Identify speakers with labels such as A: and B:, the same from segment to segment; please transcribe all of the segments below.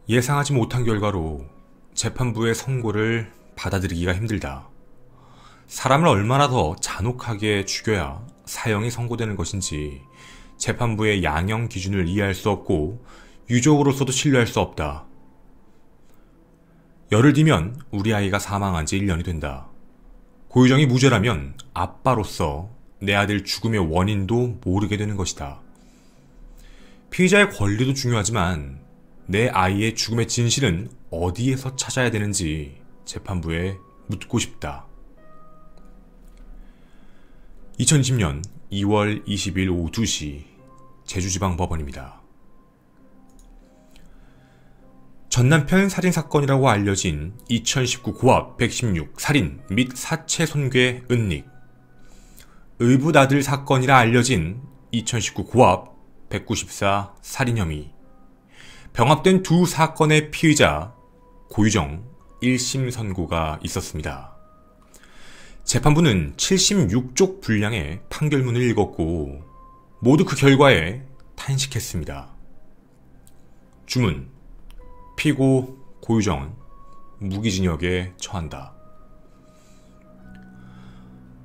A: 예상하지 못한 결과로 재판부의 선고를 받아들이기가 힘들다. 사람을 얼마나 더 잔혹하게 죽여야 사형이 선고되는 것인지 재판부의 양형 기준을 이해할 수 없고 유족으로서도 신뢰할 수 없다. 열을 뒤면 우리 아이가 사망한 지 1년이 된다. 고유정이 무죄라면 아빠로서 내 아들 죽음의 원인도 모르게 되는 것이다. 피의자의 권리도 중요하지만 내 아이의 죽음의 진실은 어디에서 찾아야 되는지 재판부에 묻고 싶다. 2020년 2월 20일 오후 2시 제주지방법원입니다. 전남편 살인사건이라고 알려진 2019 고압 116 살인 및 사체 손괴 은닉, 의붓아들 사건이라 알려진 2019 고압 194 살인 혐의, 병합된 두 사건의 피의자 고유정 1심 선고가 있었습니다. 재판부는 76쪽 분량의 판결문을 읽었고 모두 그 결과에 탄식했습니다. 주문: 피고 고유정은 무기징역에 처한다.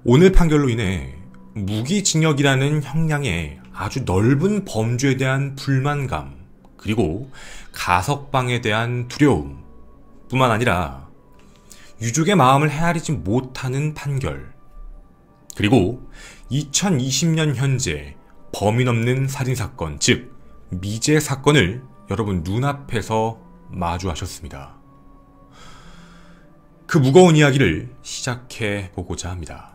A: 오늘 판결로 인해 무기징역이라는 형량의 아주 넓은 범주에 대한 불만감, 그리고 가석방에 대한 두려움 뿐만 아니라 유족의 마음을 헤아리지 못하는 판결, 그리고 2020년 현재 범인 없는 살인사건, 즉 미제 사건을 여러분 눈앞에서 마주하셨습니다. 그 무거운 이야기를 시작해 보고자 합니다.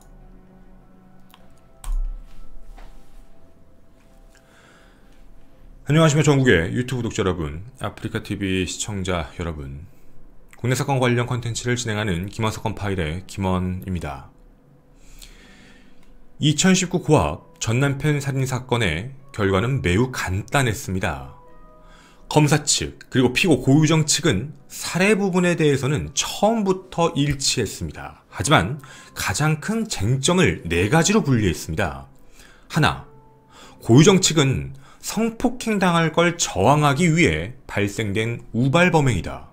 A: 안녕하십니까, 전국의 유튜브 구독자 여러분, 아프리카TV 시청자 여러분, 국내 사건 관련 컨텐츠를 진행하는 김원사건 파일의 김원입니다. 2019 고압 전남편 살인사건의 결과는 매우 간단했습니다. 검사 측 그리고 피고 고유정 측은 살해 부분에 대해서는 처음부터 일치했습니다. 하지만 가장 큰 쟁점을 4가지로 분리했습니다. 하나, 고유정 측은 성폭행당할 걸 저항하기 위해 발생된 우발범행이다.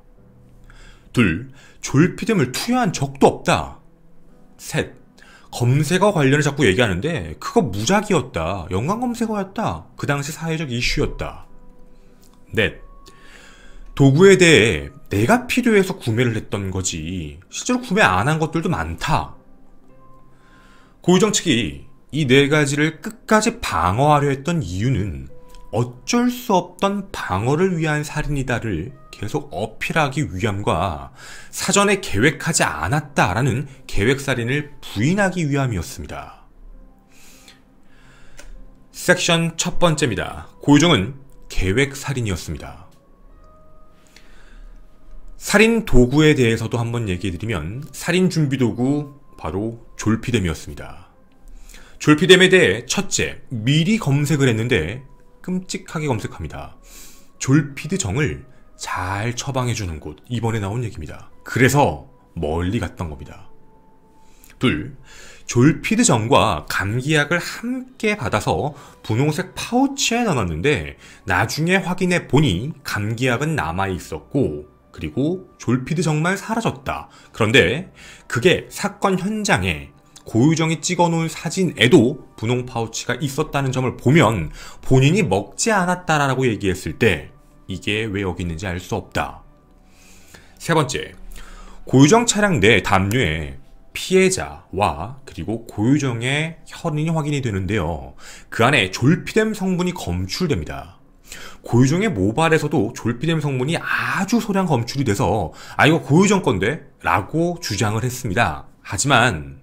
A: 둘, 졸피뎀을 투여한 적도 없다. 셋, 검색어 관련을 자꾸 얘기하는데 그거 무작위였다. 연관검색어였다. 그 당시 사회적 이슈였다. 넷, 도구에 대해 내가 필요해서 구매를 했던 거지 실제로 구매 안 한 것들도 많다. 고유정 측이 이 4가지를 끝까지 방어하려 했던 이유는 어쩔 수 없던 방어를 위한 살인이다를 계속 어필하기 위함과 사전에 계획하지 않았다라는 계획살인을 부인하기 위함이었습니다. 섹션 첫 번째입니다. 고유정은 계획살인이었습니다. 살인 도구에 대해서도 한번 얘기해드리면 살인 준비도구 바로 졸피뎀이었습니다. 졸피뎀에 대해 첫째, 미리 검색을 했는데 끔찍하게 검색합니다. 졸피드정을 잘 처방해주는 곳, 이번에 나온 얘기입니다. 그래서 멀리 갔던 겁니다. 둘, 졸피드정과 감기약을 함께 받아서 분홍색 파우치에 넣어놨는데 나중에 확인해 보니 감기약은 남아있었고 그리고 졸피드정만 사라졌다. 그런데 그게 사건 현장에 고유정이 찍어놓은 사진에도 분홍 파우치가 있었다는 점을 보면 본인이 먹지 않았다라고 얘기했을 때 이게 왜 여기 있는지 알 수 없다. 세 번째, 고유정 차량 내 담요에 피해자와 그리고 고유정의 혈흔이 확인이 되는데요. 그 안에 졸피뎀 성분이 검출됩니다. 고유정의 모발에서도 졸피뎀 성분이 아주 소량 검출이 돼서 이거 고유정 건데? 라고 주장을 했습니다. 하지만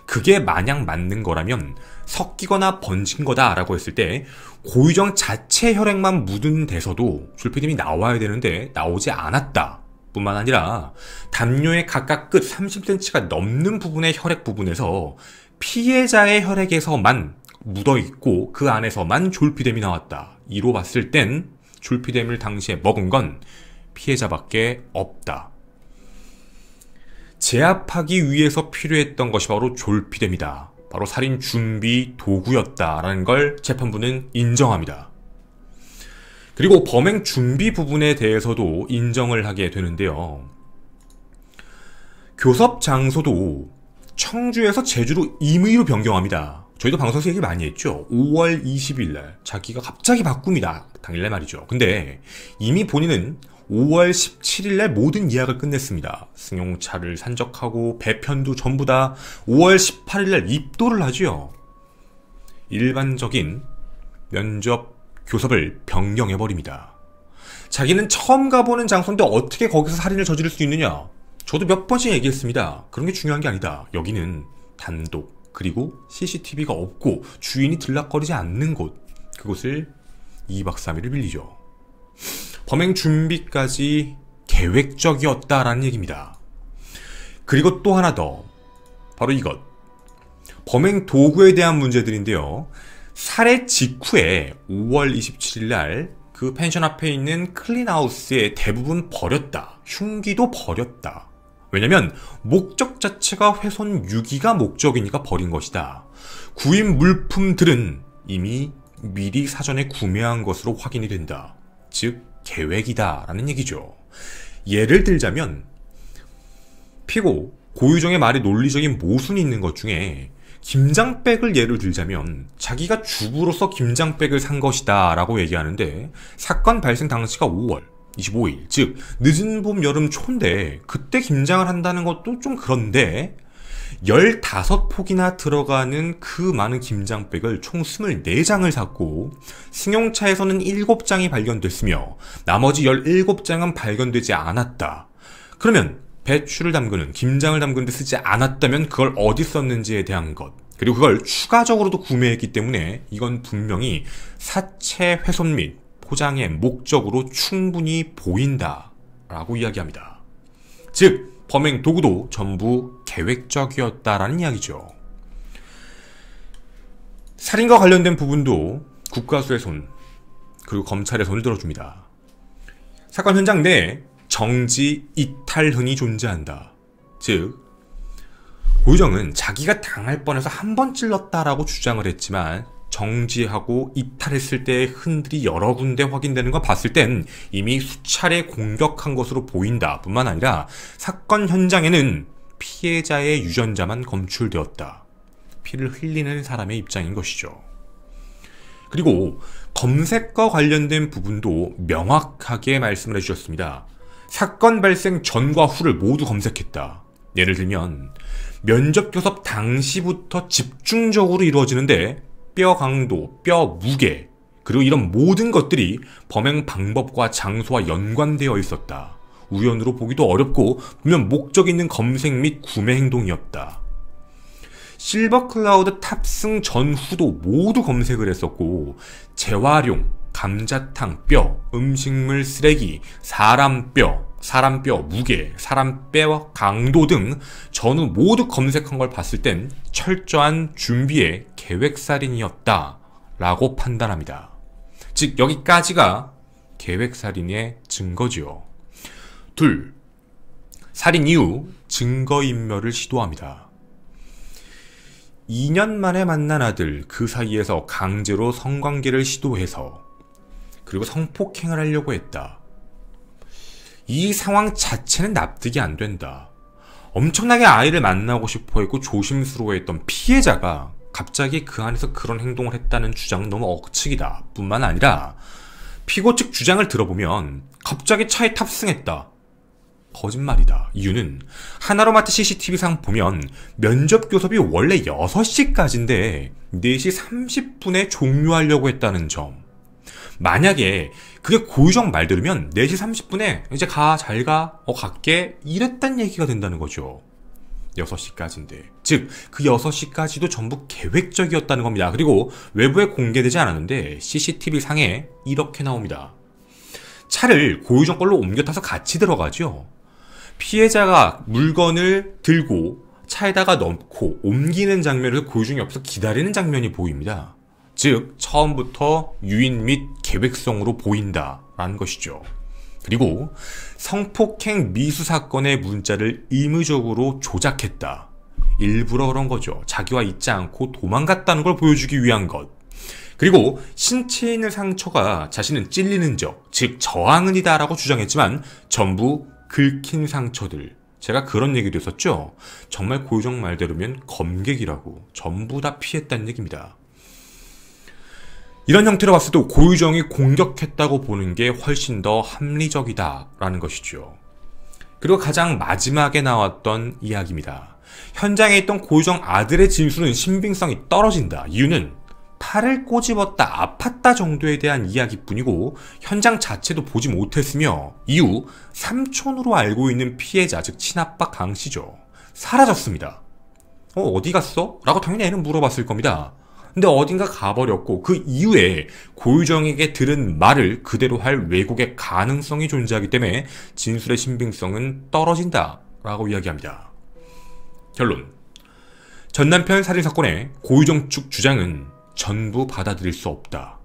A: 그게 만약 맞는 거라면 섞이거나 번진 거다 라고 했을 때 고유정 자체 혈액만 묻은 데서도 졸피뎀이 나와야 되는데 나오지 않았다 뿐만 아니라 담요의 각각 끝 30cm가 넘는 부분의 혈액 부분에서 피해자의 혈액에서만 묻어있고 그 안에서만 졸피뎀이 나왔다. 이로 봤을 땐 졸피뎀을 당시에 먹은 건 피해자밖에 없다. 제압하기 위해서 필요했던 것이 바로 졸피뎀이다. 바로 살인 준비 도구였다라는 걸 재판부는 인정합니다. 그리고 범행 준비 부분에 대해서도 인정을 하게 되는데요. 교섭 장소도 청주에서 제주로 임의로 변경합니다. 저희도 방송에서 얘기 많이 했죠. 5월 20일 날 자기가 갑자기 바꿉니다. 당일날 말이죠. 근데 이미 본인은 5월 17일 날 모든 예약을 끝냈습니다. 승용차를 산적하고 배편도 전부 다 5월 18일 날 입도를 하죠. 일반적인 면접 교섭을 변경해버립니다. 자기는 처음 가보는 장소인데 어떻게 거기서 살인을 저지를 수 있느냐? 저도 몇 번씩 얘기했습니다. 그런 게 중요한 게 아니다. 여기는 단독, 그리고 CCTV가 없고 주인이 들락거리지 않는 곳, 그곳을 2박 3일을 빌리죠. 범행 준비까지 계획적이었다라는 얘기입니다. 그리고 또 하나 더, 바로 이것. 범행 도구에 대한 문제들인데요. 살해 직후에 5월 27일 날 그 펜션 앞에 있는 클린하우스에 대부분 버렸다. 흉기도 버렸다. 왜냐면 목적 자체가 훼손 유기가 목적이니까 버린 것이다. 구입 물품들은 이미 미리 사전에 구매한 것으로 확인이 된다. 즉 계획이다 라는 얘기죠. 예를 들자면 피고 고유정의 말에 논리적인 모순이 있는 것 중에 김장백을 예를 들자면 자기가 주부로서 김장백을 산 것이다 라고 얘기하는데 사건 발생 당시가 5월 25일, 즉 늦은 봄 여름 초인데 그때 김장을 한다는 것도 좀 그런데 15폭이나 들어가는 그 많은 김장백을 총 24장을 샀고 승용차에서는 7장이 발견됐으며 나머지 17장은 발견되지 않았다. 그러면 배추를 담그는, 김장을 담그는 데 쓰지 않았다면 그걸 어디 썼는지에 대한 것, 그리고 그걸 추가적으로도 구매했기 때문에 이건 분명히 사체 훼손 및 포장의 목적으로 충분히 보인다 라고 이야기합니다. 즉 범행 도구도 전부 계획적이었다라는 이야기죠. 살인과 관련된 부분도 국가수의 손, 그리고 검찰의 손을 들어줍니다. 사건 현장 내에 정지 이탈흔이 존재한다. 즉 고유정은 자기가 당할 뻔해서 한 번 찔렀다라고 주장을 했지만 정지하고 이탈했을 때의 흔들이 여러 군데 확인되는 걸 봤을 땐 이미 수차례 공격한 것으로 보인다 뿐만 아니라 사건 현장에는 피해자의 유전자만 검출되었다. 피를 흘리는 사람의 입장인 것이죠. 그리고 검색과 관련된 부분도 명확하게 말씀을 해주셨습니다. 사건 발생 전과 후를 모두 검색했다. 예를 들면 면접 교섭 당시부터 집중적으로 이루어지는데 뼈 강도, 뼈 무게, 그리고 이런 모든 것들이 범행 방법과 장소와 연관되어 있었다. 우연으로 보기도 어렵고 분명 목적 있는 검색 및 구매 행동이었다. 실버 클라우드 탑승 전후도 모두 검색을 했었고 재활용, 감자탕 뼈, 음식물 쓰레기, 사람 뼈 무게, 사람 뼈 강도 등 전후 모두 검색한 걸 봤을 땐 철저한 준비의 계획살인이었다 라고 판단합니다. 즉 여기까지가 계획살인의 증거지요. 둘, 살인 이후 증거인멸을 시도합니다. 2년 만에 만난 아들, 그 사이에서 강제로 성관계를 시도해서 그리고 성폭행을 하려고 했다. 이 상황 자체는 납득이 안 된다. 엄청나게 아이를 만나고 싶어 했고 조심스러워했던 피해자가 갑자기 그 안에서 그런 행동을 했다는 주장은 너무 억측이다. 뿐만 아니라 피고 측 주장을 들어보면 갑자기 차에 탑승했다. 거짓말이다. 이유는 하나로마트 CCTV상 보면 면접 교섭이 원래 6시까지인데 4시 30분에 종료하려고 했다는 점. 만약에 그게 고유정 말 들으면 4시 30분에 이제 가, 잘 가, 갈게 이랬단 얘기가 된다는 거죠. 6시까지인데. 즉 그 6시까지도 전부 계획적이었다는 겁니다. 그리고 외부에 공개되지 않았는데 CCTV 상에 이렇게 나옵니다. 차를 고유정 걸로 옮겨 타서 같이 들어가죠. 피해자가 물건을 들고 차에다가 넣고 옮기는 장면을 고유정이 옆에서 기다리는 장면이 보입니다. 즉 처음부터 유인 및 계획성으로 보인다라는 것이죠. 그리고 성폭행 미수 사건의 문자를 임의적으로 조작했다. 일부러 그런 거죠. 자기와 있지 않고 도망갔다는 걸 보여주기 위한 것. 그리고 신체에 있는 상처가 자신은 찔리는 적, 즉 저항은 이다라고 주장했지만 전부 긁힌 상처들. 제가 그런 얘기도 했었죠. 정말 고유정 말대로면 검객이라고 전부 다 피했다는 얘기입니다. 이런 형태로 봤을 때 고유정이 공격했다고 보는 게 훨씬 더 합리적이다라는 것이죠. 그리고 가장 마지막에 나왔던 이야기입니다. 현장에 있던 고유정 아들의 진술은 신빙성이 떨어진다. 이유는 팔을 꼬집었다, 아팠다 정도에 대한 이야기뿐이고 현장 자체도 보지 못했으며 이후 삼촌으로 알고 있는 피해자, 즉 친아빠 강씨죠. 사라졌습니다. 어디 갔어? 라고 당연히 애는 물어봤을 겁니다. 근데 어딘가 가버렸고 그 이후에 고유정에게 들은 말을 그대로 할 왜곡의 가능성이 존재하기 때문에 진술의 신빙성은 떨어진다 라고 이야기합니다. 결론. 전남편 살인사건의 고유정 측 주장은 전부 받아들일 수 없다.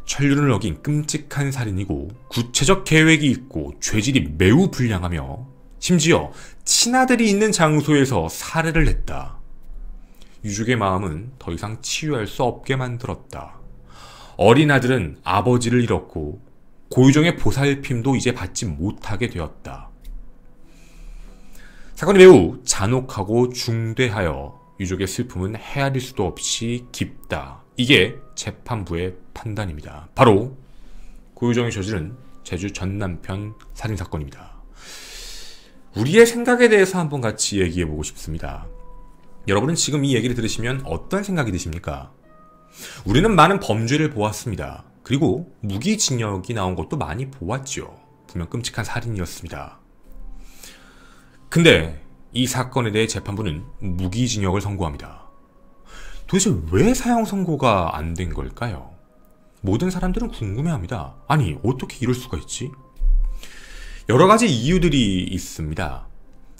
A: 천륜을 어긴 끔찍한 살인이고 구체적 계획이 있고 죄질이 매우 불량하며 심지어 친아들이 있는 장소에서 살해를 했다. 유족의 마음은 더 이상 치유할 수 없게 만들었다. 어린 아들은 아버지를 잃었고 고유정의 보살핌도 이제 받지 못하게 되었다. 사건이 매우 잔혹하고 중대하여 유족의 슬픔은 헤아릴 수도 없이 깊다. 이게 재판부의 판단입니다. 바로 고유정이 저지른 제주 전남편 살인사건입니다. 우리의 생각에 대해서 한번 같이 얘기해보고 싶습니다. 여러분은 지금 이 얘기를 들으시면 어떤 생각이 드십니까? 우리는 많은 범죄를 보았습니다. 그리고 무기징역이 나온 것도 많이 보았죠. 분명 끔찍한 살인이었습니다. 근데 이 사건에 대해 재판부는 무기징역을 선고합니다. 도대체 왜 사형 선고가 안 된 걸까요? 모든 사람들은 궁금해합니다. 아니, 어떻게 이럴 수가 있지? 여러 가지 이유들이 있습니다.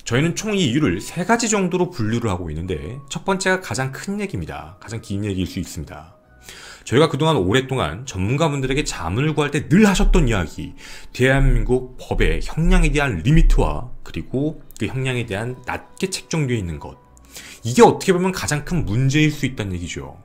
A: 저희는 총 이 이유를 3가지 정도로 분류를 하고 있는데 첫 번째가 가장 큰 얘기입니다. 가장 긴 얘기일 수 있습니다. 저희가 그동안 오랫동안 전문가분들에게 자문을 구할 때 늘 하셨던 이야기, 대한민국 법의 형량에 대한 리미트와 그리고 그 형량에 대한 낮게 책정되어 있는 것, 이게 어떻게 보면 가장 큰 문제일 수 있다는 얘기죠.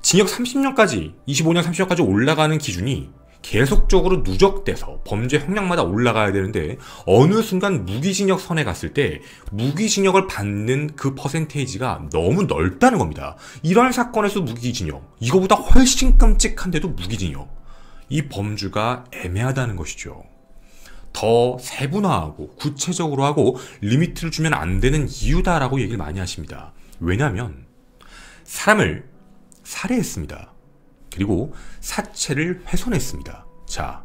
A: 징역 30년까지, 25년 30년까지 올라가는 기준이 계속적으로 누적돼서 범죄 형량마다 올라가야 되는데 어느 순간 무기징역 선에 갔을 때 무기징역을 받는 그 퍼센테이지가 너무 넓다는 겁니다. 이런 사건에서 무기징역, 이거보다 훨씬 끔찍한데도 무기징역, 이 범주가 애매하다는 것이죠. 더 세분화하고 구체적으로 하고 리미트를 주면 안 되는 이유다라고 얘기를 많이 하십니다. 왜냐하면 사람을 살해했습니다. 그리고 사체를 훼손했습니다. 자,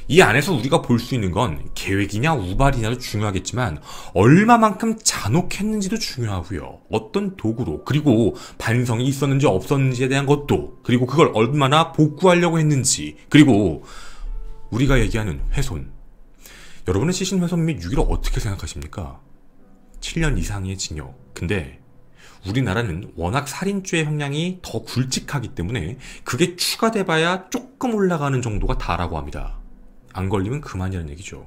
A: 이 안에서 우리가 볼 수 있는 건 계획이냐 우발이냐도 중요하겠지만 얼마만큼 잔혹했는지도 중요하고요. 어떤 도구로, 그리고 반성이 있었는지 없었는지에 대한 것도, 그리고 그걸 얼마나 복구하려고 했는지, 그리고 우리가 얘기하는 훼손. 여러분은 시신훼손 및 유기를 어떻게 생각하십니까? 7년 이상의 징역. 근데 우리나라는 워낙 살인죄의 형량이 더 굵직하기 때문에 그게 추가돼봐야 조금 올라가는 정도가 다라고 합니다. 안 걸리면 그만이라는 얘기죠.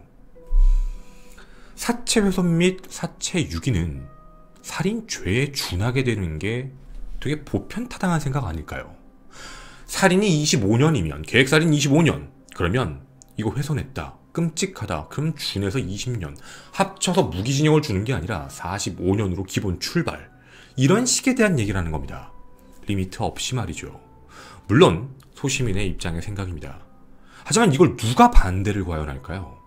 A: 사체 훼손 및 사체 유기는 살인죄에 준하게 되는 게 되게 보편타당한 생각 아닐까요? 살인이 25년이면, 계획살인 25년, 그러면 이거 훼손했다, 끔찍하다, 그럼 준해서 20년, 합쳐서 무기징역을 주는 게 아니라 45년으로 기본 출발, 이런 식에 대한 얘기를 하는 겁니다. 리미트 없이 말이죠. 물론 소시민의 입장의 생각입니다. 하지만 이걸 누가 반대를 과연 할까요?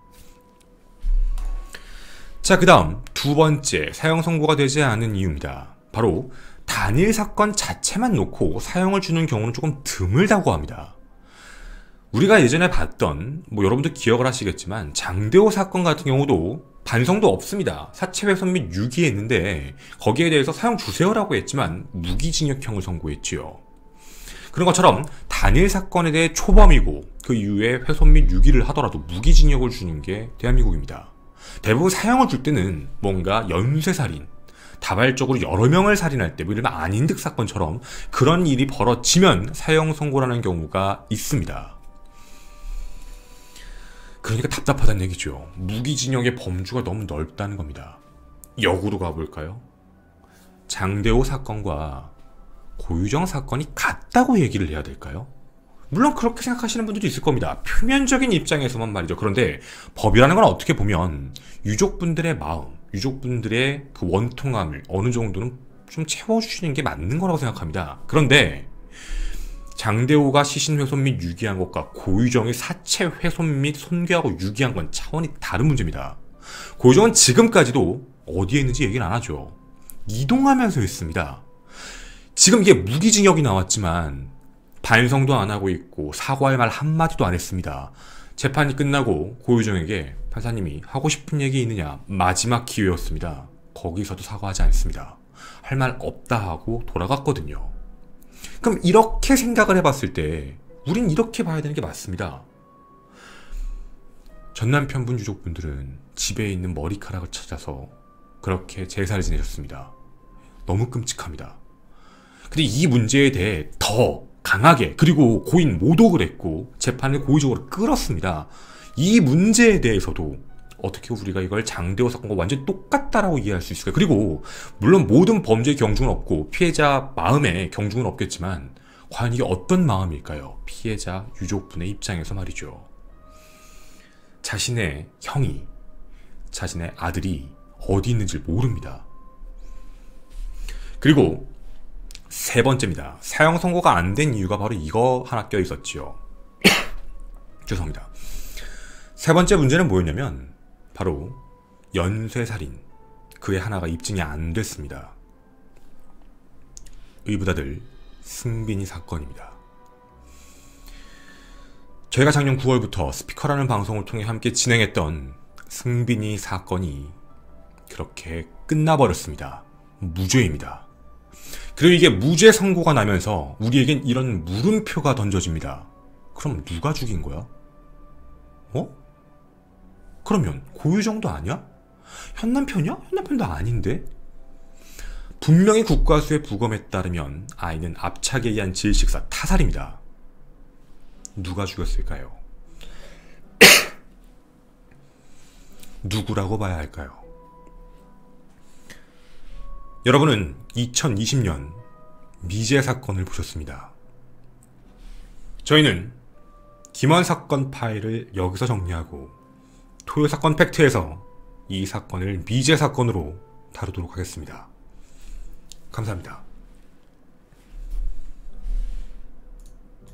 A: 자, 그 다음 두 번째 사형 선고가 되지 않은 이유입니다. 바로 단일 사건 자체만 놓고 사형을 주는 경우는 조금 드물다고 합니다. 우리가 예전에 봤던, 여러분들 기억을 하시겠지만 장대호 사건 같은 경우도 반성도 없습니다. 사체 훼손 및 유기했는데 거기에 대해서 사형 주세요라고 했지만 무기징역형을 선고했지요. 그런 것처럼 단일 사건에 대해 초범이고 그 이후에 훼손 및 유기를 하더라도 무기징역을 주는 게 대한민국입니다. 대부분 사형을 줄 때는 뭔가 연쇄살인, 다발적으로 여러 명을 살인할 때, 이른바 안인득 사건처럼 그런 일이 벌어지면 사형 선고라는 경우가 있습니다. 그러니까 답답하다는 얘기죠. 무기징역의 범주가 너무 넓다는 겁니다. 역으로 가볼까요? 장대호 사건과 고유정 사건이 같다고 얘기를 해야 될까요? 물론 그렇게 생각하시는 분들도 있을 겁니다. 표면적인 입장에서만 말이죠. 그런데 법이라는 건 어떻게 보면 유족분들의 마음, 유족분들의 그 원통함을 어느 정도는 좀 채워주시는 게 맞는 거라고 생각합니다. 그런데 장대호가 시신훼손 및 유기한 것과 고유정이 사체 훼손 및 손괴하고 유기한 건 차원이 다른 문제입니다. 고유정은 지금까지도 어디에 있는지 얘기를 안 하죠. 이동하면서 있습니다. 지금 이게 무기징역이 나왔지만 반성도 안 하고 있고 사과할 말 한마디도 안 했습니다. 재판이 끝나고 고유정에게 판사님이 하고 싶은 얘기 있느냐, 마지막 기회였습니다. 거기서도 사과하지 않습니다. 할 말 없다 하고 돌아갔거든요. 그럼 이렇게 생각을 해봤을 때 우린 이렇게 봐야 되는 게 맞습니다. 전 남편분 유족분들은 집에 있는 머리카락을 찾아서 그렇게 제사를 지내셨습니다. 너무 끔찍합니다. 근데 이 문제에 대해 더 강하게, 그리고 고인 모독을 했고 재판을 고의적으로 끌었습니다. 이 문제에 대해서도 어떻게 우리가 이걸 장대호 사건과 완전히 똑같다라고 이해할 수 있을까요? 그리고 물론 모든 범죄의 경중은 없고 피해자 마음에 경중은 없겠지만 과연 이게 어떤 마음일까요? 피해자 유족분의 입장에서 말이죠. 자신의 형이, 자신의 아들이 어디 있는지 모릅니다. 그리고 세 번째입니다. 사형 선고가 안 된 이유가 바로 이거 하나 껴 있었지요. 죄송합니다. 세 번째 문제는 뭐였냐면 바로 연쇄살인. 그의 하나가 입증이 안 됐습니다. 의붓아들 승빈이 사건입니다. 저희가 작년 9월부터 스피커라는 방송을 통해 함께 진행했던 승빈이 사건이 그렇게 끝나버렸습니다. 무죄입니다. 그리고 이게 무죄 선고가 나면서 우리에겐 이런 물음표가 던져집니다. 그럼 누가 죽인 거야? 그러면 고유정도 아니야? 현남편이야? 현남편도 아닌데? 분명히 국과수의 부검에 따르면 아이는 압착에 의한 질식사 타살입니다. 누가 죽였을까요? 누구라고 봐야 할까요? 여러분은 2020년 미제 사건을 보셨습니다. 저희는 김원 사건 파일을 여기서 정리하고 토요 사건 팩트에서 이 사건을 미제 사건으로 다루도록 하겠습니다. 감사합니다.